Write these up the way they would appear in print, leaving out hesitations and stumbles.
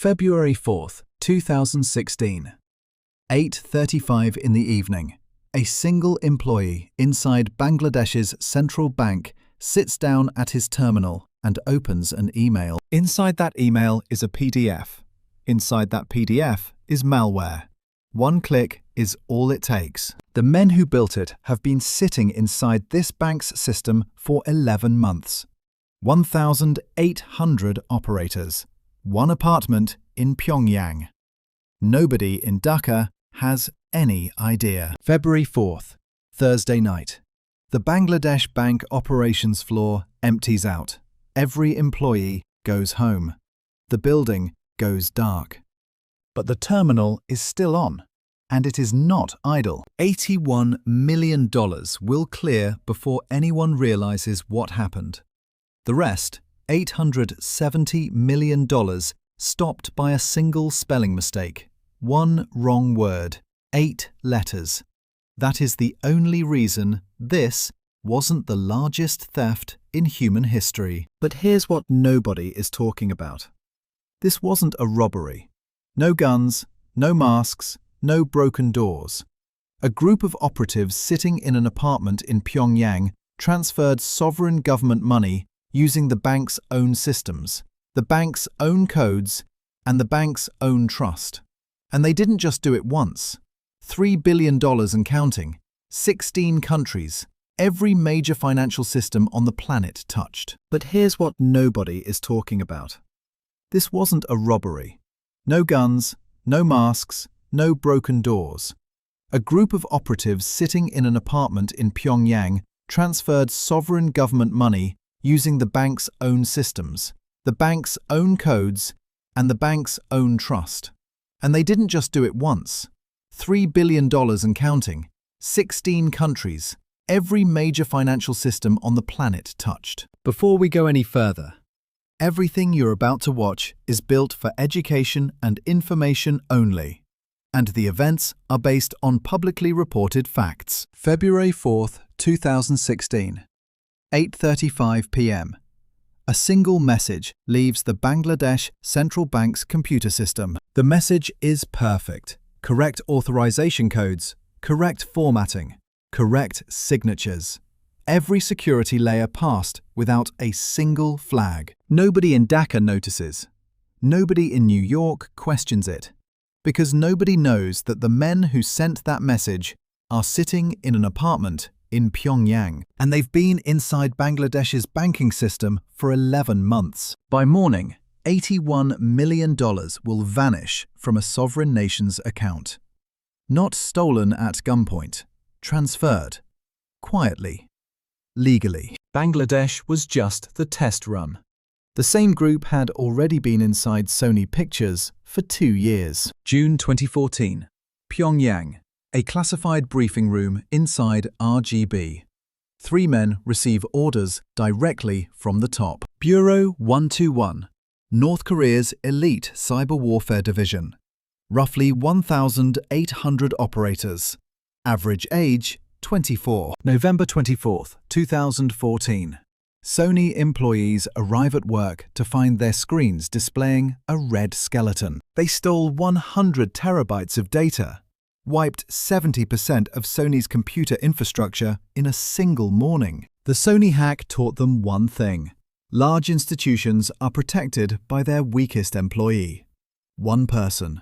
February 4th, 2016. 8:35 in the evening. A single employee inside Bangladesh's central bank sits down at his terminal and opens an email. Inside that email is a PDF. Inside that PDF is malware. One click is all it takes. The men who built it have been sitting inside this bank's system for 11 months. 1,800 operators. One apartment in Pyongyang. Nobody in Dhaka has any idea. February 4th, Thursday night. The Bangladesh bank operations floor empties out. Every employee goes home. The building goes dark. But the terminal is still on, and it is not idle. $81 million will clear before anyone realizes what happened. The rest, $870 million, stopped by a single spelling mistake. One wrong word, 8 letters. That is the only reason this wasn't the largest theft in human history. But here's what nobody is talking about. This wasn't a robbery. No guns, no masks, no broken doors. A group of operatives sitting in an apartment in Pyongyang transferred sovereign government money using the bank's own systems, the bank's own codes, and the bank's own trust. And they didn't just do it once. $3 billion and counting. 16 countries. Every major financial system on the planet touched. But here's what nobody is talking about. This wasn't a robbery. No guns, no masks, no broken doors. A group of operatives sitting in an apartment in Pyongyang transferred sovereign government money using the bank's own systems, the bank's own codes, and the bank's own trust. And they didn't just do it once. $3 billion and counting. 16 countries. Every major financial system on the planet touched. Before we go any further, everything you're about to watch is built for education and information only, and the events are based on publicly reported facts. February 4th, 2016. 8:35 p.m. A single message leaves the Bangladesh Central Bank's computer system. The message is perfect. Correct authorization codes, correct formatting, correct signatures. Every security layer passed without a single flag. Nobody in Dhaka notices. Nobody in New York questions it. Because nobody knows that the men who sent that message are sitting in an apartment in Pyongyang, and they've been inside Bangladesh's banking system for 11 months. By morning, $81 million will vanish from a sovereign nation's account. Not stolen at gunpoint, transferred, quietly, legally. Bangladesh was just the test run. The same group had already been inside Sony Pictures for 2 years. June 2014, Pyongyang. A classified briefing room inside RGB. 3 men receive orders directly from the top. Bureau 121, North Korea's elite cyber warfare division. Roughly 1,800 operators. Average age, 24. November 24th, 2014. Sony employees arrive at work to find their screens displaying a red skeleton. They stole 100 terabytes of data. Wiped 70% of Sony's computer infrastructure in a single morning. The Sony hack taught them one thing. Large institutions are protected by their weakest employee. One person.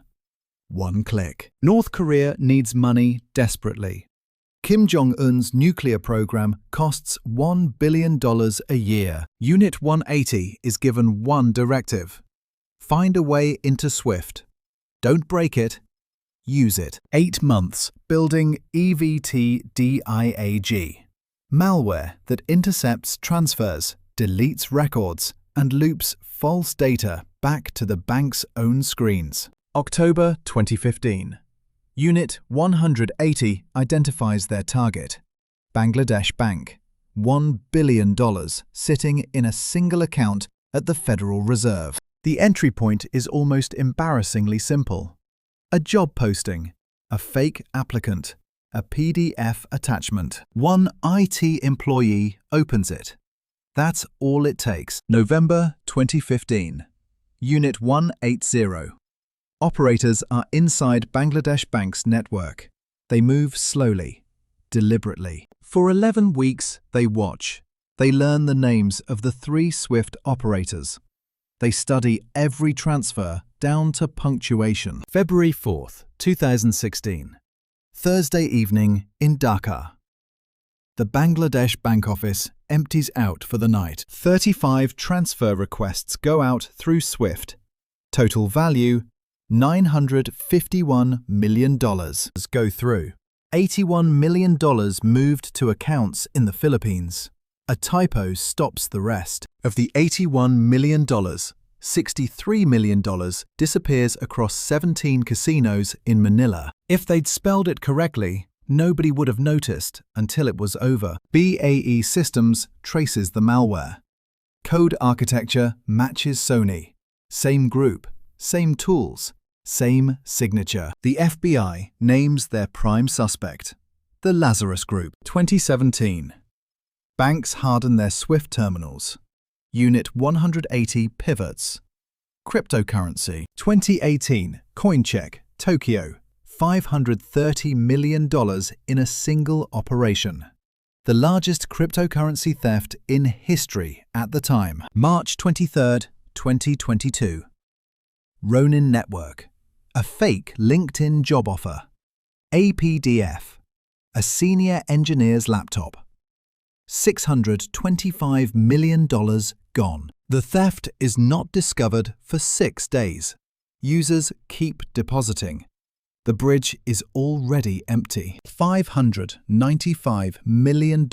One click. North Korea needs money desperately. Kim Jong-un's nuclear program costs $1 billion a year. Unit 180 is given one directive. Find a way into SWIFT. Don't break it. Use it. 8 months building EVT-DIAG. Malware that intercepts transfers, deletes records, and loops false data back to the bank's own screens. October 2015. Unit 180 identifies their target. Bangladesh Bank. $1 billion sitting in a single account at the Federal Reserve. The entry point is almost embarrassingly simple. A job posting, a fake applicant, a PDF attachment. One IT employee opens it. That's all it takes. November 2015. Unit 180. Operators are inside Bangladesh Bank's network. They move slowly, deliberately. For 11 weeks, they watch. They learn the names of the 3 SWIFT operators. They study every transfer down to punctuation. February 4th, 2016. Thursday evening in Dhaka. The Bangladesh Bank office empties out for the night. 35 transfer requests go out through SWIFT. Total value, $951 million go through. $81 million moved to accounts in the Philippines. A typo stops the rest. Of the $81 million, $63 million disappears across 17 casinos in Manila. If they'd spelled it correctly, nobody would have noticed until it was over. BAE Systems traces the malware. Code architecture matches Sony. Same group, same tools, same signature. The FBI names their prime suspect, the Lazarus Group. 2017. Banks harden their SWIFT terminals. Unit 180 pivots. Cryptocurrency. 2018. Coincheck, Tokyo. $530 million in a single operation. The largest cryptocurrency theft in history at the time. March 23, 2022. Ronin Network. A fake LinkedIn job offer. APDF. A senior engineer's laptop. $625 million gone. The theft is not discovered for 6 days. Users keep depositing. The bridge is already empty. $595 million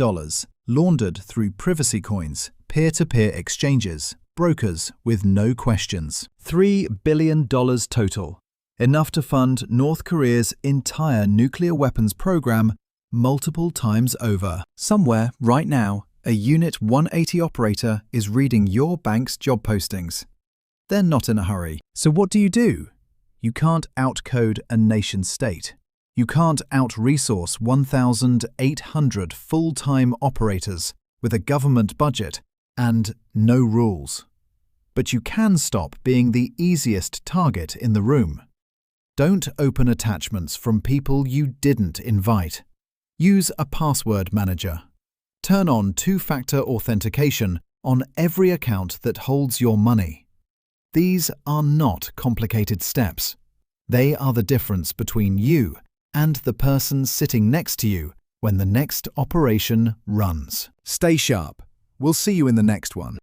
laundered through privacy coins, peer-to-peer exchanges, brokers with no questions. $3 billion total. Enough to fund North Korea's entire nuclear weapons program multiple times over. Somewhere, right now, a Unit 180 operator is reading your bank's job postings. They're not in a hurry. So what do? You can't outcode a nation-state. You can't out-resource 1,800 full-time operators with a government budget and no rules. But you can stop being the easiest target in the room. Don't open attachments from people you didn't invite. Use a password manager. Turn on two-factor authentication on every account that holds your money. These are not complicated steps. They are the difference between you and the person sitting next to you when the next operation runs. Stay sharp. We'll see you in the next one.